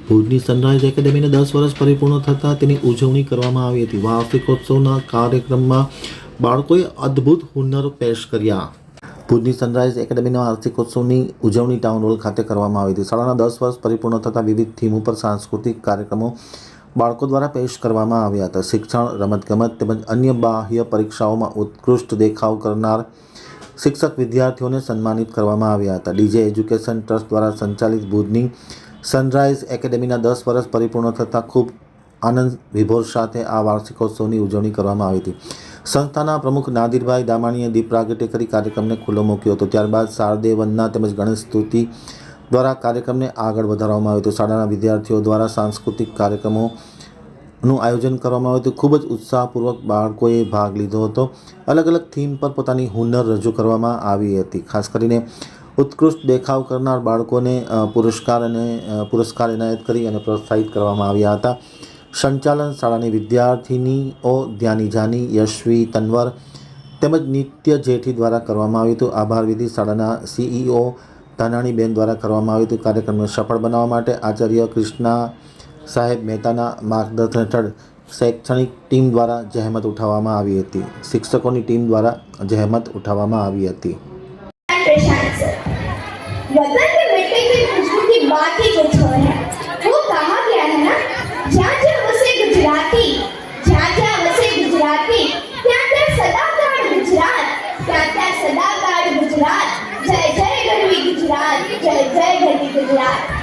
ભુજની સનરાઈઝ એકેડેમીને 10 વર્ષ પરિપૂર્ણ થતાં તેની ઉજવણી કરવામાં આવી હતી। વાર્ષિકોત્સવના કાર્યક્રમમાં બાળકોએ અદ્ભુત હુનર પેશ કર્યા। ભુજની સનરાઈઝ એકેડેમીના વાર્ષિકોત્સવની ઉજવણી ટાઉન હોલ ખાતે કરવામાં આવી હતી। શાળાના 10 વર્ષ પરિપૂર્ણ થતાં વિવિધ થીમ ઉપર સાંસ્કૃતિક કાર્યક્રમો બાળકો દ્વારા પેશ કરવામાં આવ્યા હતા। શિક્ષણ, રમતગમત તેમજ અન્ય બાહ્ય પરીક્ષાઓમાં ઉત્કૃષ્ટ દેખાવ કરનાર શિક્ષક વિદ્યાર્થીઓને સન્માનિત કરવામાં આવ્યા હતા। ડીજે એજ્યુકેશન ટ્રસ્ટ દ્વારા સંચાલિત ભુજની સનરાઈઝ એકેડેમીના 10 વર્ષ પરિપૂર્ણ થતાં ખૂબ આનંદ વિભોર સાથે આ વાર્ષિકોત્સવની ઉજવણી કરવામાં આવી હતી। સંસ્થાના પ્રમુખ નાદિરભાઈ દામાણીએ દીપ પ્રાગટ્ય કરી કાર્યક્રમને ખુલ્લો મૂક્યો હતો। ત્યારબાદ શારદીય વંદના તેમજ ગણેશ સ્તુતિ દ્વારા કાર્યક્રમને આગળ વધારવામાં આવ્યો હતો। શાળાના વિદ્યાર્થીઓ દ્વારા સાંસ્કૃતિક કાર્યક્રમોનું આયોજન કરવામાં આવ્યું હતું। ખૂબ જ ઉત્સાહપૂર્વક બાળકોએ ભાગ લીધો હતો। અલગ અલગ થીમ પર પોતાની હુનર રજૂ કરવામાં આવી હતી। ખાસ કરીને ઉત્કૃષ્ટ દેખાવ કરનાર બાળકોને પુરસ્કાર એનાયત કરી અને પ્રોત્સાહિત કરવામાં આવ્યા હતા। સંચાલન શાળાની વિદ્યાર્થિનીઓ ધ્યાની જાની, યશવી, તનવર તેમજ નિત્ય જેઠી દ્વારા કરવામાં આવ્યું હતું। આભાર વિધિ શાળાના CEO ધાનાણીબેન દ્વારા કરવામાં આવ્યું હતું। કાર્યક્રમને સફળ બનાવવા માટે આચાર્ય કૃષ્ણા સાહેબ મહેતાના માર્ગદર્શન હેઠળ શૈક્ષણિક ટીમ દ્વારા જહેમત ઉઠાવવામાં આવી હતી। શિક્ષકોની ટીમ દ્વારા જહેમત ઉઠાવવામાં આવી હતી। वतन के मिट्टी की खुशबू की बात ही कुछ और है। वो कहा गया है ना, जहाँ जहाँ बसे गुजराती, जहाँ जहाँ बसे गुजराती, ત્યાં ત્યાં સદાકાળ ગુજરાત, ત્યાં ત્યાં સદાકાળ ગુજરાત। જય જય ગરવી ગુજરાત, જય જય ગરવી ગુજરાત।